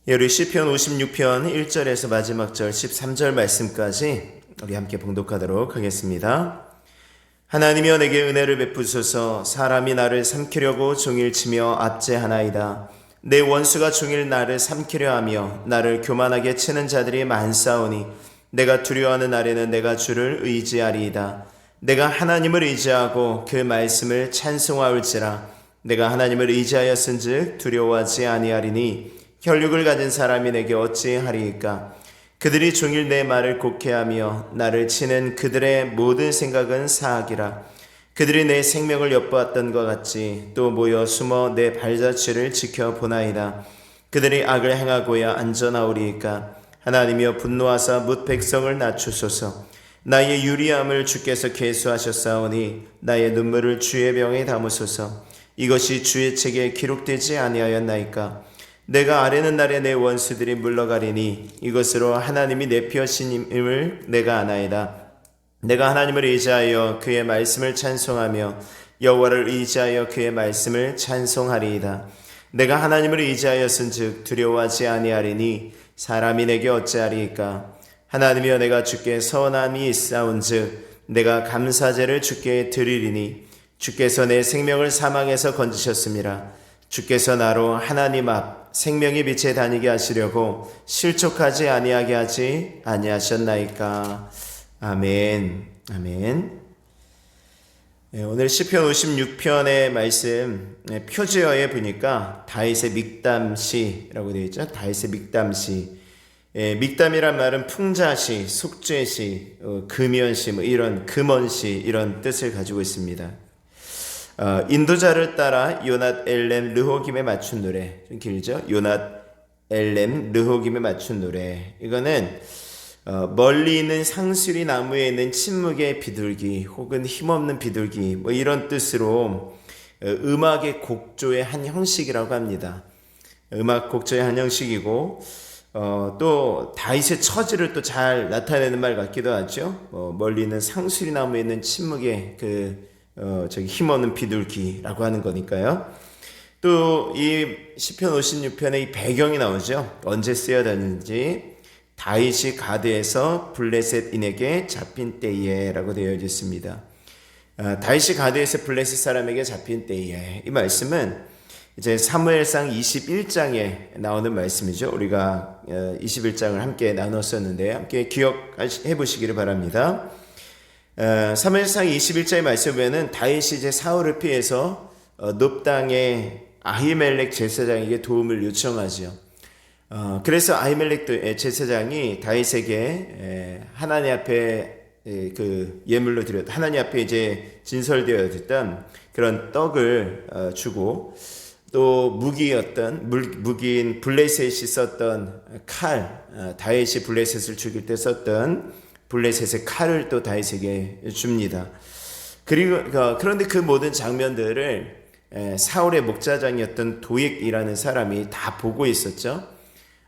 우리 시편 56편 1절에서 마지막 절 13절 말씀까지 우리 함께 봉독하도록 하겠습니다. 하나님이여 내게 은혜를 베푸소서. 사람이 나를 삼키려고 종일치며 압제하나이다. 내 원수가 종일 나를 삼키려 하며 나를 교만하게 치는 자들이 많사오니 내가 두려워하는 날에는 내가 주를 의지하리이다. 내가 하나님을 의지하고 그 말씀을 찬송하올지라. 내가 하나님을 의지하였은즉 두려워하지 아니하리니 혈육을 가진 사람이 내게 어찌하리이까. 그들이 종일 내 말을 곡해하며 나를 치는 그들의 모든 생각은 사악이라. 그들이 내 생명을 엿보았던 것 같이 또 모여 숨어 내 발자취를 지켜보나이다. 그들이 악을 행하고야 안전하오리이까. 하나님이여 분노하사 뭇 백성을 낮추소서. 나의 유리함을 주께서 계수하셨사오니 나의 눈물을 주의 병에 담으소서. 이것이 주의 책에 기록되지 아니하였나이까. 내가 아뢰는 날에 내 원수들이 물러가리니 이것으로 하나님이 내 피하심을 내가 아나이다. 내가 하나님을 의지하여 그의 말씀을 찬송하며 여호와를 의지하여 그의 말씀을 찬송하리이다. 내가 하나님을 의지하였은즉 두려워하지 아니하리니 사람이 내게 어찌하리이까. 하나님이여 내가 주께 선함이 있사온즉 내가 감사제를 주께 드리리니 주께서 내 생명을 사망에서 건지셨음이라. 주께서 나로 하나님 앞 생명의 빛에 다니게 하시려고 실족하지 아니하게 하지 아니하셨나이까. 아멘. 아멘. 오늘 시편 56편의 말씀 표제어에 보니까 다윗의 믹담시라고 되어 있죠. 다윗의 믹담시. 믹담이란 말은 풍자시, 속죄시, 금연시, 이런 금언시 이런 뜻을 가지고 있습니다. 인도자를 따라 요낫 엘렘 르호김에 맞춘 노래. 좀 길죠? 요낫 엘렘 르호김에 맞춘 노래. 이거는 멀리 있는 상수리 나무에 있는 침묵의 비둘기 혹은 힘없는 비둘기 이런 뜻으로 음악의 곡조의 한 형식이라고 합니다. 음악 곡조의 한 형식이고 또 다윗의 처지를 또 잘 나타내는 말 같기도 하죠. 멀리 있는 상수리 나무에 있는 침묵의 힘없는 비둘기라고 하는 거니까요. 또 이 시편 56편의 이 배경이 나오죠. 언제 쓰여졌는지. 다윗이 가드에서 블레셋인에게 잡힌 때에 라고 되어 있습니다. 다윗이 가드에서 블레셋 사람에게 잡힌 때에, 이 말씀은 이제 사무엘상 21장에 나오는 말씀이죠. 우리가 21장을 함께 나눴었는데 함께 기억해 보시기를 바랍니다. 사무엘상 21장의 말씀에는 다윗이 이제 사울을 피해서 놉당의 아히멜렉 제사장에게 도움을 요청하죠. 그래서 아히멜렉 제사장이 다윗에게 하나님 앞에 그 예물로 하나님 앞에 이제 진설되어 있던 그런 떡을 주고 또 무기인 블레셋이 썼던 칼, 다윗이 블레셋을 죽일 때 썼던 블레셋의 칼을 또 다윗에게 줍니다. 그런데 그 모든 장면들을 사울의 목자장이었던 도익이라는 사람이 다 보고 있었죠.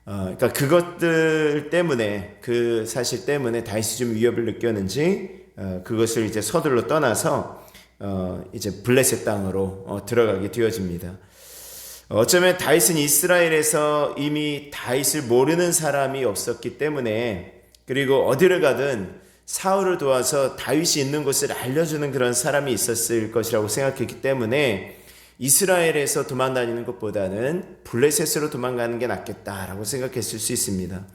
그러니까 그것들 때문에, 그 사실 때문에 다윗이 좀 위협을 느꼈는지 그것을 이제 서둘러 떠나서 이제 블레셋 땅으로 들어가게 되어집니다. 어쩌면 다윗은 이스라엘에서 이미 다윗을 모르는 사람이 없었기 때문에, 그리고 어디를 가든 사울을 도와서 다윗이 있는 곳을 알려주는 그런 사람이 있었을 것이라고 생각했기 때문에 이스라엘에서 도망다니는 것보다는 블레셋으로 도망가는 게 낫겠다라고 생각했을 수 있습니다.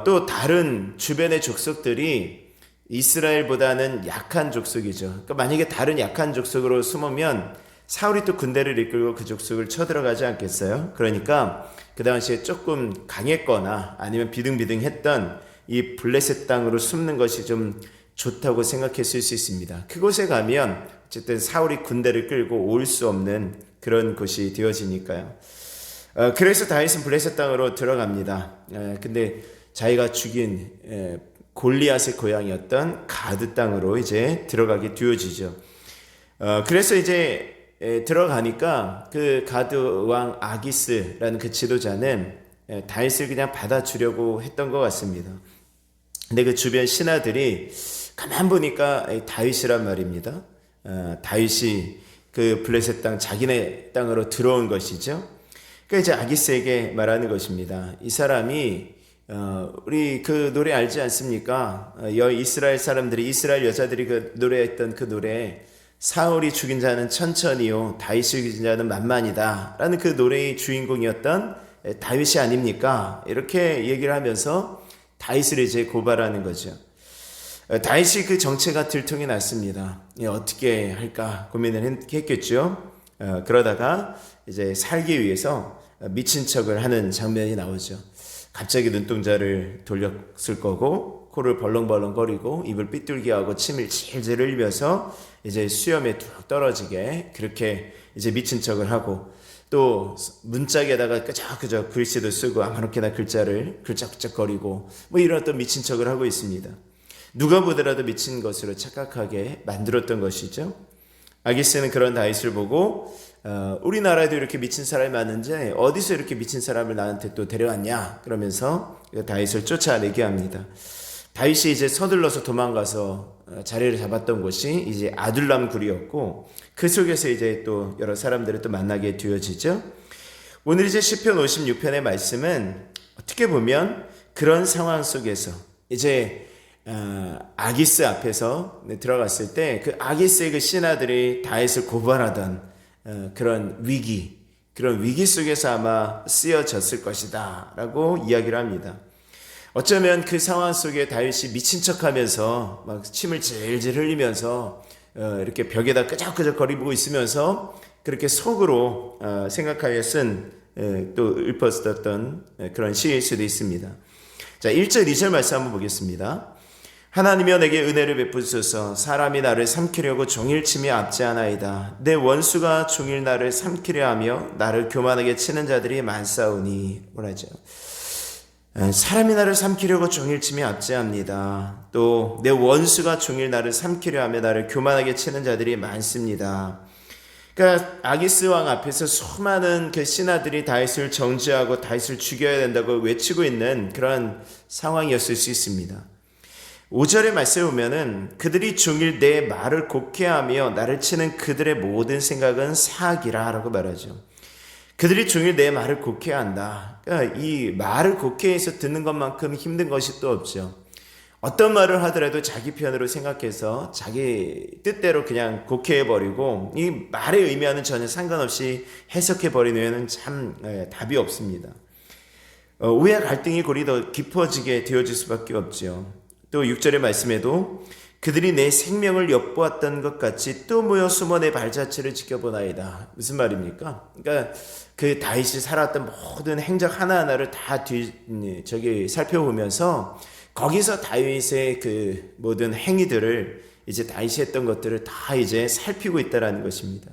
또 다른 주변의 족속들이 이스라엘보다는 약한 족속이죠. 그러니까 만약에 다른 약한 족속으로 숨으면 사울이 또 군대를 이끌고 그 족속을 쳐들어가지 않겠어요? 그러니까 그 당시에 조금 강했거나 아니면 비등비등했던 이 블레셋 땅으로 숨는 것이 좀 좋다고 생각했을 수 있습니다. 그곳에 가면 어쨌든 사울이 군대를 끌고 올 수 없는 그런 곳이 되어지니까요. 그래서 다윗은 블레셋 땅으로 들어갑니다. 근데 자기가 죽인 골리앗의 고향이었던 가드 땅으로 이제 들어가게 되어지죠. 그래서 이제 들어가니까 그 가드 왕 아기스라는 그 지도자는 다윗을 그냥 받아주려고 했던 것 같습니다. 근데 그 주변 신하들이 가만 보니까 다윗이란 말입니다. 다윗이 그 블레셋 땅 자기네 땅으로 들어온 것이죠. 그러니까 이제 아기스에게 말하는 것입니다. 이 사람이 우리 그 노래 알지 않습니까? 이스라엘 사람들이, 이스라엘 여자들이 그 노래했던 그 노래, 사울이 죽인 자는 천천히요 다윗이 죽인 자는 만만이다 라는 그 노래의 주인공이었던 다윗이 아닙니까? 이렇게 얘기를 하면서 다윗을 이제 고발하는 거죠. 다윗이 그 정체가 들통이 났습니다. 어떻게 할까 고민을 했겠죠. 그러다가 이제 살기 위해서 미친 척을 하는 장면이 나오죠. 갑자기 눈동자를 돌렸을 거고, 코를 벌렁벌렁거리고 입을 삐뚤게 하고 침을 질질 흘리면서 이제 수염에 툭 떨어지게 그렇게 이제 미친 척을 하고, 또 문짝에다가 끄적끄적 글씨도 쓰고 아무렇게나 글자를 글쩍글쩍거리고 뭐 이런 어떤 미친 척을 하고 있습니다. 누가 보더라도 미친 것으로 착각하게 만들었던 것이죠. 아기스는 그런 다윗을 보고 우리나라에도 이렇게 미친 사람이 많은데 어디서 이렇게 미친 사람을 나한테 또 데려왔냐 그러면서 다윗을 쫓아내게 합니다. 다윗이 이제 서둘러서 도망가서 자리를 잡았던 곳이 이제 아둘람 굴이었고, 그 속에서 이제 또 여러 사람들을 또 만나게 되어지죠. 오늘 이제 시편 56편의 말씀은 어떻게 보면 그런 상황 속에서 이제 아기스 앞에서 들어갔을 때 그 아기스의 그 신하들이 다윗을 고발하던 그런 위기 속에서 아마 쓰여졌을 것이다 라고 이야기를 합니다. 어쩌면 그 상황 속에 다윗이 미친 척하면서 막 침을 질질 흘리면서 이렇게 벽에다 끄적끄적거리고 있으면서 그렇게 속으로 생각하여 쓴 또 읊었었던 그런 시일 수도 있습니다. 자, 1절 2절 말씀 한번 보겠습니다. 하나님이여 내게 은혜를 베푸소서. 사람이 나를 삼키려고 종일 침이 압제하나이다. 내 원수가 종일 나를 삼키려 하며 나를 교만하게 치는 자들이 많사오니. 뭐라죠? 사람이 나를 삼키려고 종일 침이 압제합니다. 또 내 원수가 종일 나를 삼키려 하며 나를 교만하게 치는 자들이 많습니다. 그러니까 아기스 왕 앞에서 수많은 그 신하들이 다윗을 정죄하고 다윗을 죽여야 된다고 외치고 있는 그런 상황이었을 수 있습니다. 5절의 말씀에 보면은 그들이 종일 내 말을 곡해하며 나를 치는 그들의 모든 생각은 사악이라 라고 말하죠. 그들이 종일 내 말을 곡해한다. 그러니까 이 말을 곡해해서 듣는 것만큼 힘든 것이 또 없죠. 어떤 말을 하더라도 자기 편으로 생각해서 자기 뜻대로 그냥 곡해해버리고 이 말의 의미와는 전혀 상관없이 해석해버리는 참 답이 없습니다. 오해와 갈등이 골이 더 깊어지게 되어질 수밖에 없죠. 또 6절의 말씀에도 그들이 내 생명을 엿보았던 것 같이 또 모여 숨어 내 발자취를 지켜보나이다. 무슨 말입니까? 그러니까 그 다윗이 살았던 모든 행적 하나하나를 다 살펴보면서 거기서 다윗의 그 모든 행위들을 이제 다윗이 했던 것들을 다 이제 살피고 있다라는 것입니다.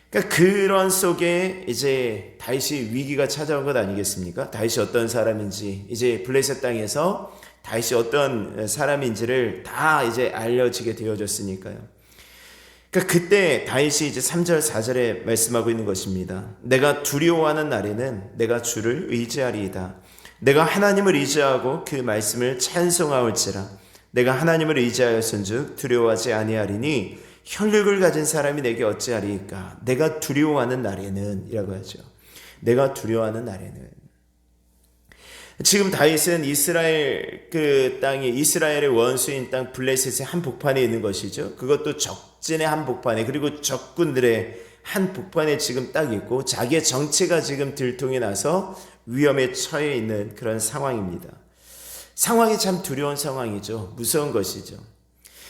그러니까 그런 속에 이제 다윗이 위기가 찾아온 것 아니겠습니까? 다윗이 어떤 사람인지, 이제 블레셋 땅에서 다윗이 어떤 사람인지를 다 이제 알려지게 되어졌으니까요. 그러니까 그때 다윗이 이제 3절 4절에 말씀하고 있는 것입니다. 내가 두려워하는 날에는 내가 주를 의지하리이다. 내가 하나님을 의지하고 그 말씀을 찬송하올지라. 내가 하나님을 의지하였은즉 두려워하지 아니하리니 혈육을 가진 사람이 내게 어찌하리이까. 내가 두려워하는 날에는 이라고 하죠. 내가 두려워하는 날에는. 지금 다윗은 이스라엘 그 땅이 이스라엘의 원수인 땅 블레셋의 한복판에 있는 것이죠. 그것도 적진의 한복판에, 그리고 적군들의 한복판에 지금 딱 있고 자기의 정체가 지금 들통이 나서 위험에 처해 있는 그런 상황입니다. 상황이 참 두려운 상황이죠. 무서운 것이죠.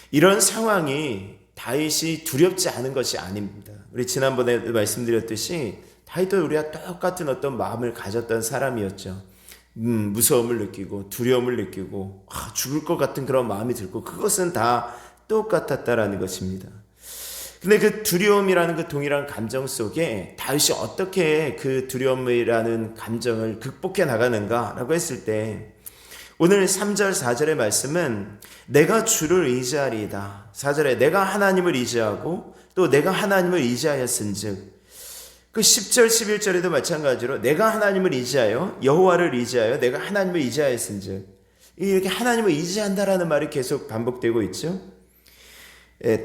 이런 상황이 다윗이 두렵지 않은 것이 아닙니다. 우리 지난번에 말씀드렸듯이 다윗도 우리와 똑같은 어떤 마음을 가졌던 사람이었죠. 무서움을 느끼고 두려움을 느끼고 죽을 것 같은 그런 마음이 들고, 그것은 다 똑같았다라는 것입니다. 근데 그 두려움이라는 그 동일한 감정 속에 다윗이 어떻게 그 두려움이라는 감정을 극복해 나가는가라고 했을 때, 오늘 3절 4절의 말씀은 내가 주를 의지하리이다. 4절에 내가 하나님을 의지하고 또 내가 하나님을 의지하였은즉, 그 10절 11절에도 마찬가지로 내가 하나님을 의지하여 여호와를 의지하여 내가 하나님을 의지하였은즉, 이렇게 하나님을 의지한다라는 말이 계속 반복되고 있죠.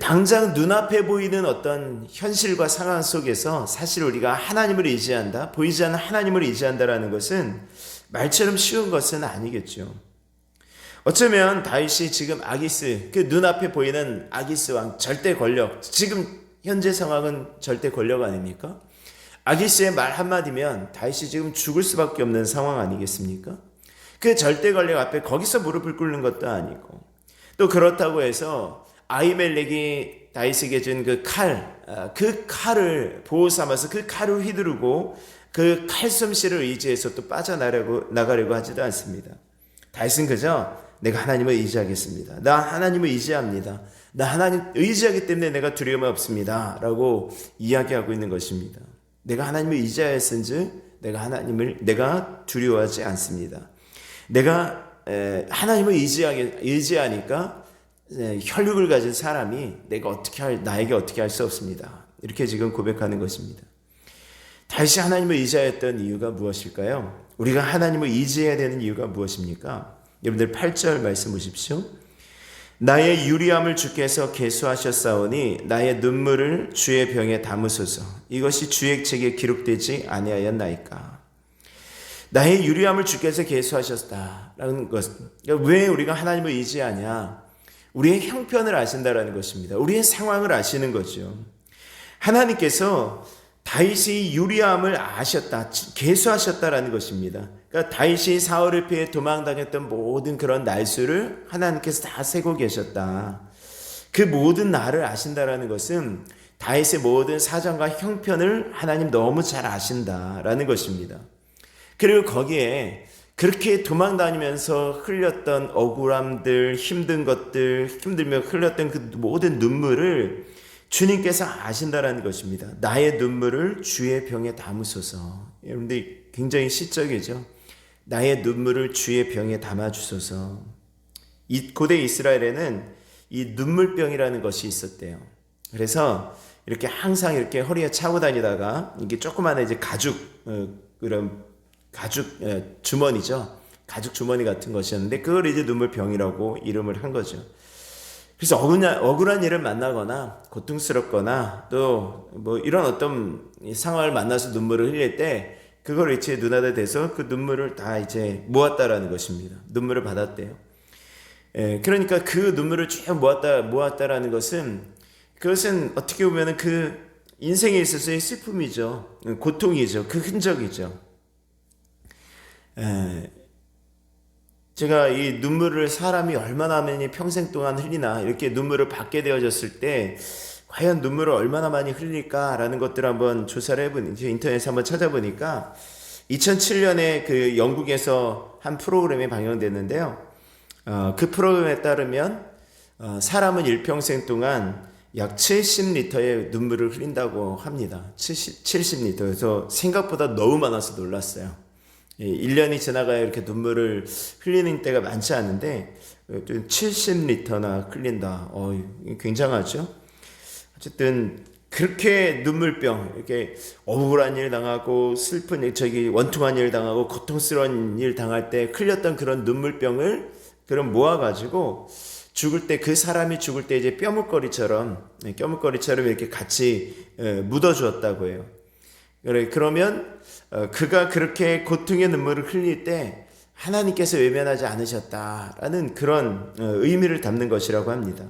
당장 눈앞에 보이는 어떤 현실과 상황 속에서 사실 우리가 하나님을 의지한다, 보이지 않는 하나님을 의지한다라는 것은 말처럼 쉬운 것은 아니겠죠. 어쩌면 다윗이 지금 아기스, 그 눈앞에 보이는 아기스 왕, 절대 권력, 지금 현재 상황은 절대 권력 아닙니까? 아기스의 말 한마디면 다윗이 지금 죽을 수밖에 없는 상황 아니겠습니까? 그 절대 권력 앞에 거기서 무릎을 꿇는 것도 아니고, 또 그렇다고 해서 아히멜렉이 다윗에게 준 그 칼을 보호 삼아서 그 칼을 휘두르고 그 칼솜씨를 의지해서 또 빠져나가려고 하지도 않습니다. 다윗은 그저 내가 하나님을 의지하겠습니다. 나 하나님을 의지합니다. 나 하나님 의지하기 때문에 내가 두려움이 없습니다. 라고 이야기하고 있는 것입니다. 내가 하나님을 의지하였은즉 내가 두려워하지 않습니다. 내가 하나님을 의지하니까 혈육을 가진 사람이 나에게 어떻게 할 수 없습니다. 이렇게 지금 고백하는 것입니다. 다시 하나님을 의지하였던 이유가 무엇일까요? 우리가 하나님을 의지해야 되는 이유가 무엇입니까? 여러분들 8절 말씀 보십시오. 나의 유리함을 주께서 계수하셨사오니 나의 눈물을 주의 병에 담으소서. 이것이 주의 책에 기록되지 아니하였나이까. 나의 유리함을 주께서 계수하셨다라는 것. 왜 우리가 하나님을 의지하냐? 우리의 형편을 아신다라는 것입니다. 우리의 상황을 아시는 거죠. 하나님께서 다윗이 유리함을 아셨다, 계수하셨다라는 것입니다. 그러니까 다윗이 사울을 피해 도망다녔던 모든 그런 날수를 하나님께서 다 세고 계셨다. 그 모든 날을 아신다라는 것은 다윗의 모든 사정과 형편을 하나님 너무 잘 아신다라는 것입니다. 그리고 거기에 그렇게 도망다니면서 흘렸던 억울함들, 힘든 것들, 힘들며 흘렸던 그 모든 눈물을 주님께서 아신다라는 것입니다. 나의 눈물을 주의 병에 담으소서. 여러분들 굉장히 시적이죠. 나의 눈물을 주의 병에 담아주소서. 이 고대 이스라엘에는 이 눈물병이라는 것이 있었대요. 그래서 이렇게 항상 이렇게 허리에 차고 다니다가 이게 조그마한 이제 가죽 주머니죠. 가죽 주머니 같은 것이었는데 그걸 이제 눈물병이라고 이름을 한 거죠. 그래서 억울한 일을 만나거나 고통스럽거나 또 뭐 이런 어떤 상황을 만나서 눈물을 흘릴 때 그걸 이제 눈앞에 대서 그 눈물을 다 이제 모았다라는 것입니다. 눈물을 받았대요. 그러니까 그 눈물을 쭉 모았다라는 것은 그것은 어떻게 보면은 그 인생에 있어서의 슬픔이죠. 고통이죠. 그 흔적이죠. 제가 이 눈물을 사람이 얼마나 많이 평생 동안 흘리나 이렇게 눈물을 받게 되어졌을 때 과연 눈물을 얼마나 많이 흘릴까라는 것들을 한번 조사를 해보니 인터넷에 한번 찾아보니까 2007년에 그 영국에서 한 프로그램이 방영됐는데요. 그 프로그램에 따르면 사람은 일평생 동안 약 70리터의 눈물을 흘린다고 합니다. 70리터. 그래서 생각보다 너무 많아서 놀랐어요. 1년이 지나가야 이렇게 눈물을 흘리는 때가 많지 않은데 70리터나 흘린다. 굉장하죠. 어쨌든 그렇게 눈물병, 이렇게 억울한 일 당하고 슬픈 일, 원통한 일 당하고 고통스러운 일 당할 때 흘렸던 그런 눈물병을 그럼 모아가지고 죽을 때, 그 사람이 죽을 때 이제 뼈물거리처럼 이렇게 같이 묻어주었다고 해요. 그러면 그가 그렇게 고통의 눈물을 흘릴 때 하나님께서 외면하지 않으셨다라는 그런 의미를 담는 것이라고 합니다.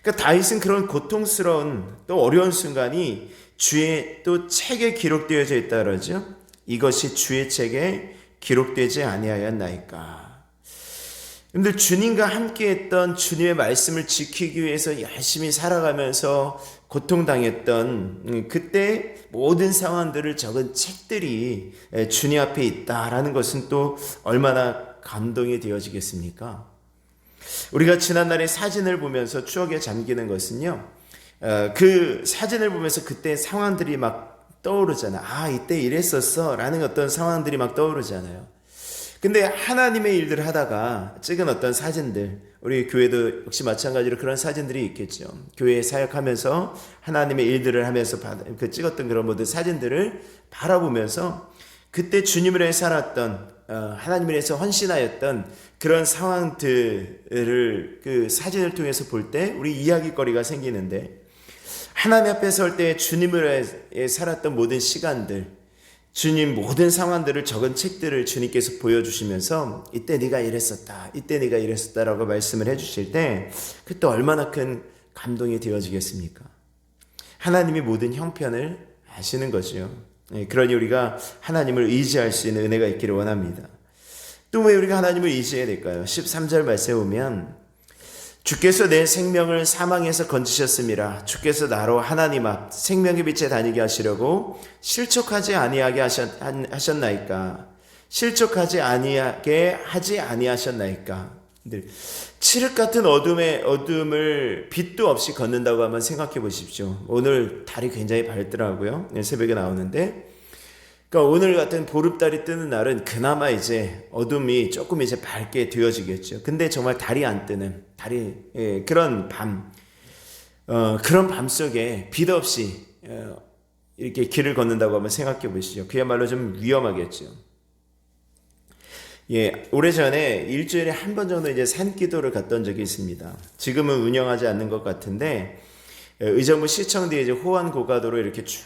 그러니까 다윗은 그런 고통스러운 또 어려운 순간이 주의 또 책에 기록되어져 있다 그러죠. 이것이 주의 책에 기록되지 아니하였나이까. 여러분들 주님과 함께했던 주님의 말씀을 지키기 위해서 열심히 살아가면서 고통당했던 그때 모든 상황들을 적은 책들이 주님 앞에 있다라는 것은 또 얼마나 감동이 되어지겠습니까? 우리가 지난날의 사진을 보면서 추억에 잠기는 것은요, 그 사진을 보면서 그때 상황들이 막 떠오르잖아. 이때 이랬었어 라는 어떤 상황들이 막 떠오르잖아요. 근데 하나님의 일들을 하다가 찍은 어떤 사진들, 우리 교회도 역시 마찬가지로 그런 사진들이 있겠죠. 교회에 사역하면서 하나님의 일들을 하면서 찍었던 그런 모든 사진들을 바라보면서 그때 주님을 위해 살았던 하나님을 위해서 헌신하였던 그런 상황들을 그 사진을 통해서 볼 때 우리 이야기거리가 생기는데, 하나님 앞에 설 때 주님을 위해 살았던 모든 시간들, 주님 모든 상황들을 적은 책들을 주님께서 보여주시면서 이때 네가 이랬었다, 이때 네가 이랬었다라고 말씀을 해주실 때 그때 얼마나 큰 감동이 되어지겠습니까? 하나님이 모든 형편을 아시는 거죠. 그러니 우리가 하나님을 의지할 수 있는 은혜가 있기를 원합니다. 또 왜 우리가 하나님을 의지해야 될까요? 13절 말씀에 보면 주께서 내 생명을 사망에서 건지셨음이라. 주께서 나로 하나님 앞 생명의 빛에 다니게 하시려고 실족하지 아니하게 하셨나이까? 실족하지 아니하게 하지 아니하셨나이까? 칠흑 같은 어둠을 빛도 없이 걷는다고 한번 생각해 보십시오. 오늘 달이 굉장히 밝더라고요. 새벽에 나오는데, 그러니까 오늘 같은 보름달이 뜨는 날은 그나마 이제 어둠이 조금 이제 밝게 되어지겠죠. 근데 정말 달이 안 뜨는 그런 그런 밤 속에 빛 없이 이렇게 길을 걷는다고 한번 생각해 보시죠. 그야말로 좀 위험하겠죠. 오래전에 일주일에 한 번 정도 이제 산기도를 갔던 적이 있습니다. 지금은 운영하지 않는 것 같은데, 의정부 시청 뒤에 이제 호안 고가도로 이렇게 쭉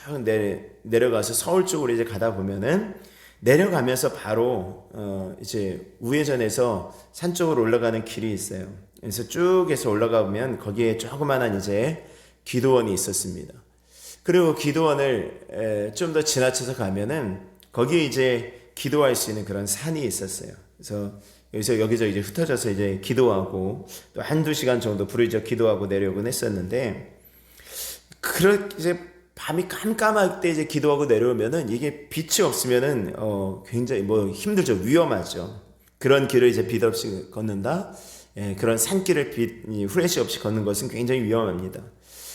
내려가서 서울 쪽으로 이제 가다 보면은, 내려가면서 바로 이제 우회전해서 산 쪽으로 올라가는 길이 있어요. 그래서 쭉 해서 올라가 보면 거기에 조그만한 이제 기도원이 있었습니다. 그리고 기도원을 좀 더 지나쳐서 가면은 거기에 이제 기도할 수 있는 그런 산이 있었어요. 그래서 여기서 여기저기 이제 흩어져서 이제 기도하고 또 한두 시간 정도 부르짖어 기도하고 내려오곤 했었는데, 그렇게 이제 밤이 깜깜할 때 이제 기도하고 내려오면은 이게 빛이 없으면은 굉장히 힘들죠. 위험하죠. 그런 길을 이제 빛 없이 걷는다. 그런 산길을 후레쉬 없이 걷는 것은 굉장히 위험합니다.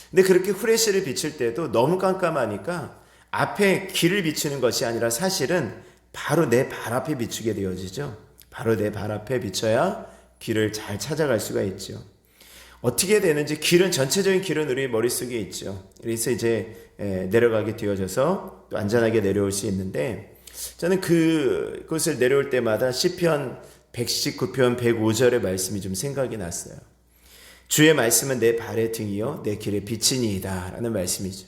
근데 그렇게 후레쉬를 비칠 때도 너무 깜깜하니까 앞에 길을 비추는 것이 아니라 사실은 바로 내 발 앞에 비추게 되어지죠. 바로 내 발 앞에 비춰야 길을 잘 찾아갈 수가 있죠. 어떻게 되는지 전체적인 길은 우리 머릿속에 있죠. 그래서 이제 내려가게 되어져서 또 안전하게 내려올 수 있는데, 저는 그곳을 내려올 때마다 시편 119편 105절의 말씀이 좀 생각이 났어요. 주의 말씀은 내 발의 등이요 내 길의 빛이니이다 라는 말씀이죠.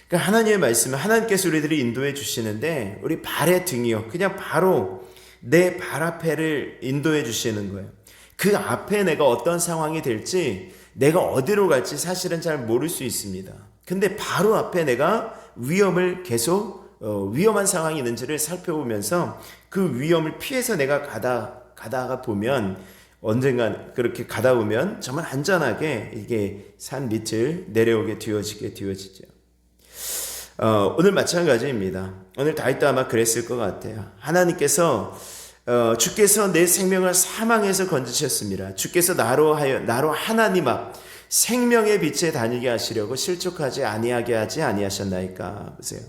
그러니까 하나님의 말씀은 하나님께서 우리들이 인도해 주시는데 우리 발의 등이요, 그냥 바로 내 발 앞에를 인도해 주시는 거예요. 그 앞에 내가 어떤 상황이 될지, 내가 어디로 갈지 사실은 잘 모를 수 있습니다. 근데 바로 앞에 내가 위험을 계속 위험한 상황이 있는지를 살펴보면서 그 위험을 피해서 내가 가다가 보면, 언젠간 그렇게 가다 보면 정말 안전하게 이게 산 밑을 내려오게 되어지죠. 오늘 마찬가지입니다. 오늘 다윗도 아마 그랬을 것 같아요. 하나님께서 주께서 내 생명을 사망에서 건지셨습니다. 주께서 나로 하나님 앞 생명의 빛에 다니게 하시려고 실족하지 아니하게 하지 아니하셨나이까. 보세요.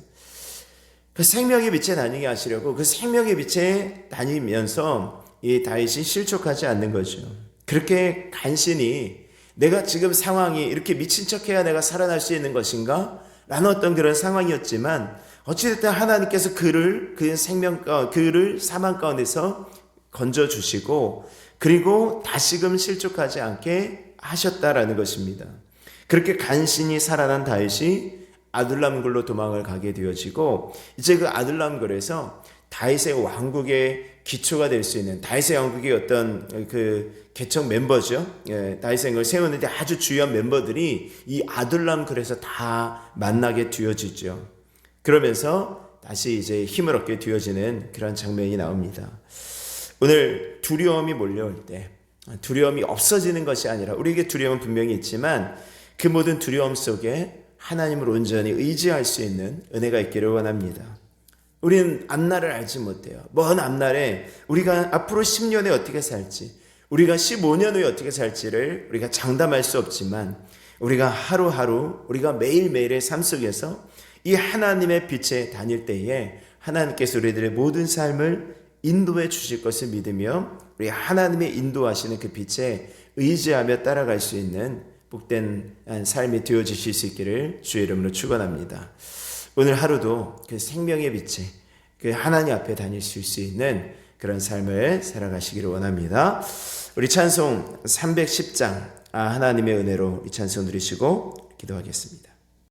그 생명의 빛에 다니게 하시려고 그 생명의 빛에 다니면서 이 다윗이 실족하지 않는 거죠. 그렇게 간신히 내가 지금 상황이 이렇게 미친 척해야 내가 살아날 수 있는 것인가? 라는 어떤 그런 상황이었지만, 어찌됐든 하나님께서 그를 사망 가운데서 건져주시고, 그리고 다시금 실족하지 않게 하셨다라는 것입니다. 그렇게 간신히 살아난 다윗이 아둘람굴로 도망을 가게 되어지고, 이제 그 아둘람굴에서 다윗의 왕국의 기초가 될 수 있는, 다윗의 왕국의 어떤 그 개척 멤버죠. 다윗의 왕국을 세우는데 아주 주요한 멤버들이 이 아둘람굴에서 다 만나게 되어지죠. 그러면서 다시 이제 힘을 얻게 되어지는 그런 장면이 나옵니다. 오늘 두려움이 몰려올 때, 두려움이 없어지는 것이 아니라, 우리에게 두려움은 분명히 있지만 그 모든 두려움 속에 하나님을 온전히 의지할 수 있는 은혜가 있기를 원합니다. 우리는 앞날을 알지 못해요. 먼 앞날에 우리가 앞으로 10년에 어떻게 살지, 우리가 15년 후에 어떻게 살지를 우리가 장담할 수 없지만, 우리가 하루하루, 우리가 매일매일의 삶 속에서 이 하나님의 빛에 다닐 때에 하나님께서 우리들의 모든 삶을 인도해 주실 것을 믿으며, 우리 하나님의 인도하시는 그 빛에 의지하며 따라갈 수 있는 복된 삶이 되어주실 수 있기를 주의 이름으로 축원합니다. 오늘 하루도 그 생명의 빛에, 그 하나님 앞에 다닐 수 있는 그런 삶을 살아가시기를 원합니다. 우리 찬송 310장 하나님의 은혜로 이 찬송 들으시고 기도하겠습니다.